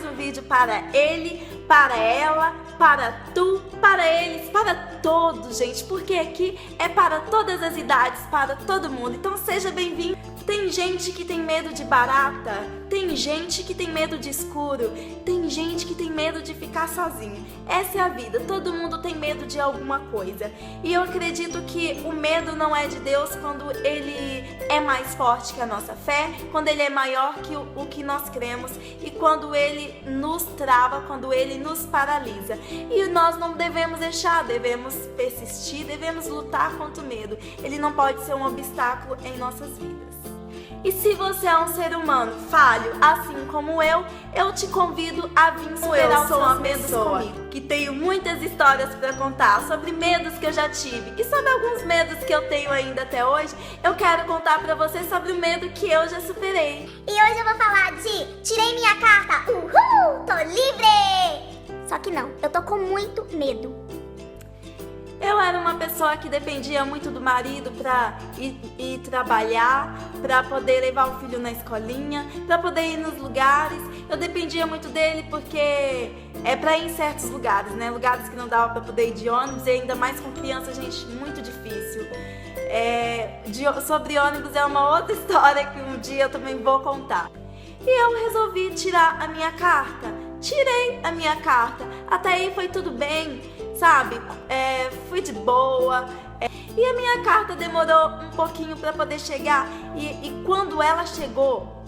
um vídeo para ele, para ela, para tu, para eles, para todos, gente, porque aqui é para todas as idades, para todo mundo. Então seja bem-vindo. Tem gente que tem medo de barata, tem gente que tem medo de escuro, tem gente que tem medo de ficar sozinho. Essa é a vida, todo mundo tem medo de alguma coisa. E eu acredito que o medo não é de Deus quando ele é mais forte que a nossa fé, quando ele é maior que o que nós cremos e quando ele nos trava, quando ele nos paralisa. E nós não devemos deixar, devemos persistir, devemos lutar contra o medo. Ele não pode ser um obstáculo em nossas vidas. E se você é um ser humano falho, assim como eu te convido a vir superar os seus medos comigo. Que tenho muitas histórias para contar sobre medos que eu já tive e sobre alguns medos que eu tenho ainda até hoje. Eu quero contar para você sobre o medo que eu já superei. E hoje eu vou falar de tirei minha carta, uhul, tô livre! Só que não, eu tô com muito medo. Eu era uma pessoa que dependia muito do marido para ir trabalhar, para poder levar o filho na escolinha, para poder ir nos lugares. Eu dependia muito dele porque é para ir em certos lugares, né? Lugares que não dava para poder ir de ônibus e ainda mais com criança, gente, muito difícil. Sobre ônibus é uma outra história que um dia eu também vou contar. E eu resolvi tirar a minha carta. Tirei a minha carta. Até aí foi tudo bem, sabe? Fui de boa. E a minha carta demorou um pouquinho para poder chegar. E quando ela chegou,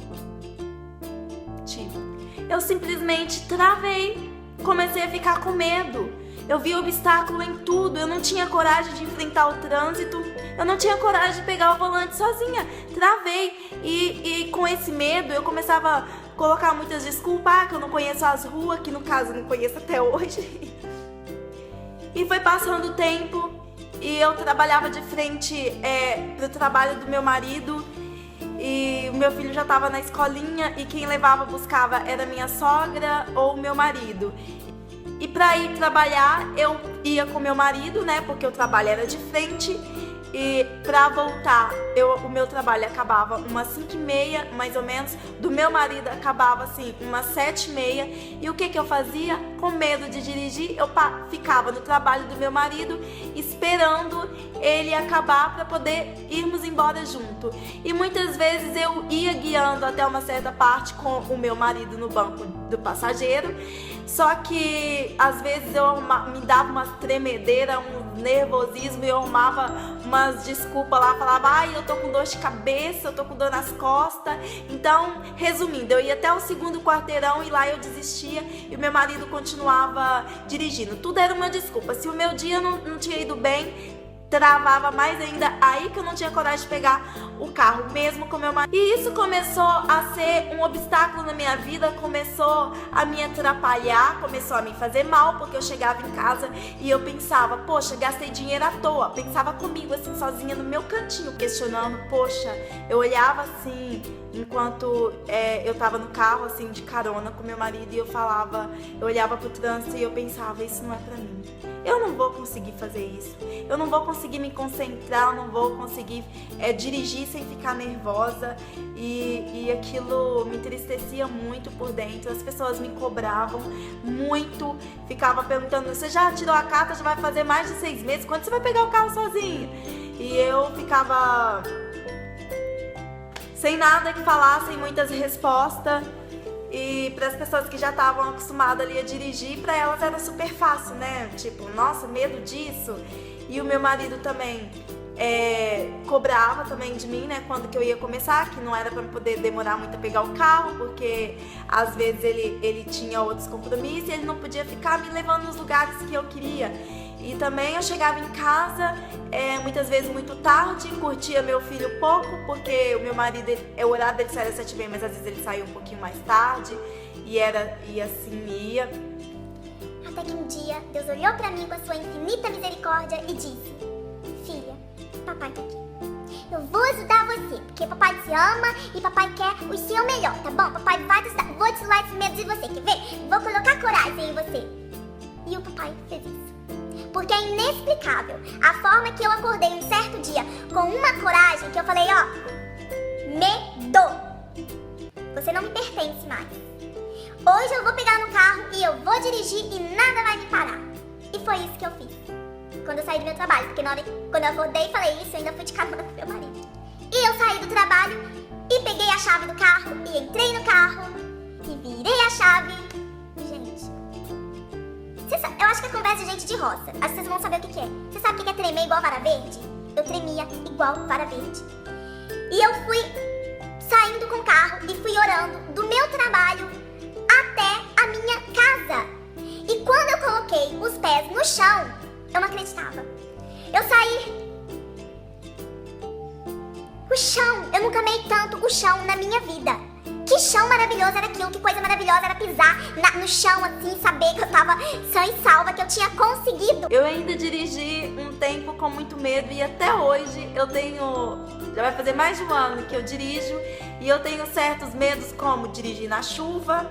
eu simplesmente travei. Comecei a ficar com medo. Eu vi obstáculo em tudo. Eu não tinha coragem de enfrentar o trânsito. Eu não tinha coragem de pegar o volante sozinha. Travei. E com esse medo eu começava a colocar muitas desculpas. Que eu não conheço as ruas, que no caso eu não conheço até hoje. E foi passando o tempo e eu trabalhava de frente pro trabalho do meu marido. E o meu filho já estava na escolinha e quem levava, buscava era minha sogra ou meu marido. E para ir trabalhar eu ia com meu marido, né? Porque o trabalho era de frente. E pra voltar, o meu trabalho acabava umas 5h30, mais ou menos. Do meu marido acabava assim, umas 7h30. E o que eu fazia? Com medo de dirigir, eu ficava no trabalho do meu marido esperando ele acabar para poder irmos embora junto. E muitas vezes eu ia guiando até uma certa parte com o meu marido no banco do passageiro. Só que às vezes eu me dava umas tremedeiras, um nervosismo e eu arrumava umas desculpas lá, falava, ai, eu tô com dor de cabeça, eu tô com dor nas costas. Então, resumindo, eu ia até o segundo quarteirão e lá eu desistia e o meu marido continuava dirigindo. Tudo era uma desculpa. Se o meu dia não tinha ido bem, travava mais ainda, aí que eu não tinha coragem de pegar o carro, mesmo com meu marido. E isso começou a ser um obstáculo na minha vida, começou a me atrapalhar, começou a me fazer mal, porque eu chegava em casa e eu pensava, poxa, gastei dinheiro à toa. Pensava comigo assim, sozinha no meu cantinho, questionando, poxa, eu olhava assim, enquanto eu tava no carro, assim, de carona com meu marido e eu olhava pro trânsito e eu pensava, isso não é pra mim. Eu não vou conseguir fazer isso. Eu não vou conseguir me concentrar, eu não vou conseguir dirigir sem ficar nervosa. E aquilo me entristecia muito por dentro. As pessoas me cobravam muito. Ficava perguntando, você já tirou a carta? Já vai fazer mais de 6 meses? Quando você vai pegar o carro sozinha? E eu ficava sem nada que falar, sem muitas respostas. E para as pessoas que já estavam acostumadas ali a dirigir, para elas era super fácil, né? Tipo, nossa, medo disso. E o meu marido também cobrava também de mim, né? Quando que eu ia começar, que não era para poder demorar muito a pegar o carro, porque às vezes ele tinha outros compromissos e ele não podia ficar me levando nos lugares que eu queria. E também eu chegava em casa, muitas vezes muito tarde, curtia meu filho pouco, porque o meu marido, o horário dele saía às 7h30, mas às vezes ele saía um pouquinho mais tarde, e assim ia. Até que um dia, Deus olhou pra mim com a sua infinita misericórdia e disse, filha, papai tá aqui. Eu vou ajudar você, porque papai te ama e papai quer o seu melhor, tá bom? Papai vai te ajudar, vou tirar esse medo de você, quer ver? Vou colocar coragem em você. E o papai fez isso. Porque é inexplicável a forma que eu acordei um certo dia com uma coragem que eu falei, ó, medo, você não me pertence mais. Hoje eu vou pegar no carro e eu vou dirigir e nada vai me parar. E foi isso que eu fiz quando eu saí do meu trabalho, porque quando eu acordei e falei isso, eu ainda fui de carona com meu marido. E eu saí do trabalho e peguei a chave do carro e entrei no carro e virei a chave. Gente, eu acho que é conversa de gente de roça. Acho que vocês vão saber o que é. Você sabe o que é tremer igual vara verde? Eu tremia igual vara verde. E eu fui saindo com o carro e fui orando do meu trabalho até a minha casa. E quando eu coloquei os pés no chão, eu não acreditava. Eu saí. O chão, eu nunca amei tanto o chão na minha vida. Que chão maravilhoso era aquilo, que coisa maravilhosa era pisar no chão assim, saber que eu tava sã e salva, que eu tinha conseguido. Eu ainda dirigi um tempo com muito medo e até hoje eu tenho... Já vai fazer mais de um ano que eu dirijo e eu tenho certos medos, como dirigir na chuva,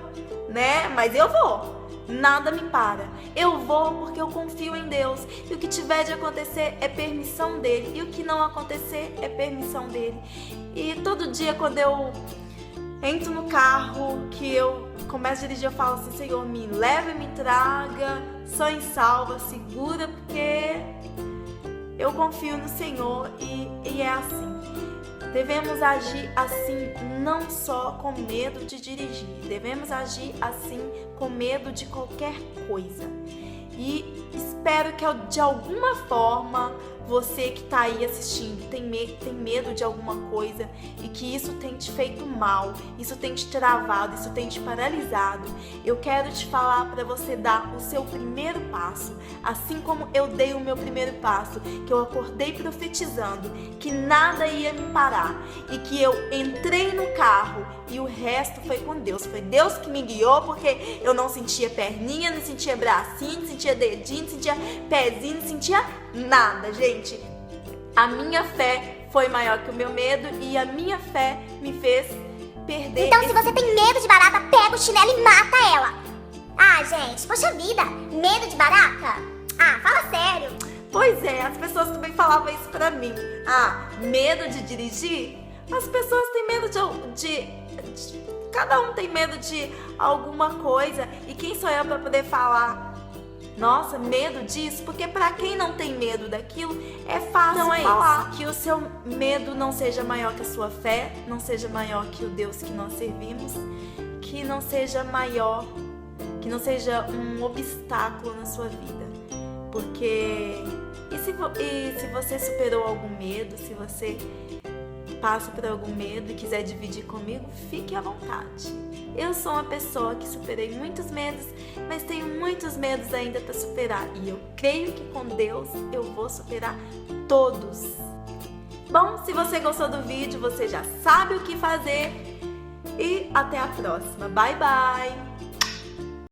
né? Mas eu vou. Nada me para. Eu vou porque eu confio em Deus. E o que tiver de acontecer é permissão dele. E o que não acontecer é permissão dele. E todo dia quando eu entro no carro, que eu começo a dirigir, eu falo assim: Senhor, me leva e me traga, sã e salva, segura, porque eu confio no Senhor e é assim. Devemos agir assim, não só com medo de dirigir, devemos agir assim com medo de qualquer coisa. E espero que de alguma forma você que está aí assistindo tem medo de alguma coisa e que isso tem te feito mal, isso tem te travado, isso tem te paralisado. Eu quero te falar para você dar o seu primeiro passo, assim como eu dei o meu primeiro passo, que eu acordei profetizando que nada ia me parar e que eu entrei no carro e o resto foi com Deus. Foi Deus que me guiou, porque eu não sentia perninha, não sentia bracinho, não sentia dedinho, não sentia pezinho, não sentia nada, gente. A minha fé foi maior que o meu medo e a minha fé me fez perder. Então, se você tem medo de barata, pega o chinelo e mata ela. Ah, gente, poxa vida, medo de barata? Ah, fala sério. Pois é, as pessoas também falavam isso pra mim. Ah, medo de dirigir? As pessoas têm medo de cada um tem medo de alguma coisa. E quem sou eu pra poder falar? Nossa, medo disso? Porque pra quem não tem medo daquilo, é fácil falar. Isso. Que o seu medo não seja maior que a sua fé, não seja maior que o Deus que nós servimos, que não seja maior, que não seja um obstáculo na sua vida. Porque... E se você superou algum medo, se você passa por algum medo e quiser dividir comigo, fique à vontade. Eu sou uma pessoa que superei muitos medos, mas tenho muitos medos ainda para superar. E eu creio que com Deus eu vou superar todos. Bom, se você gostou do vídeo, você já sabe o que fazer. E até a próxima. Bye, bye!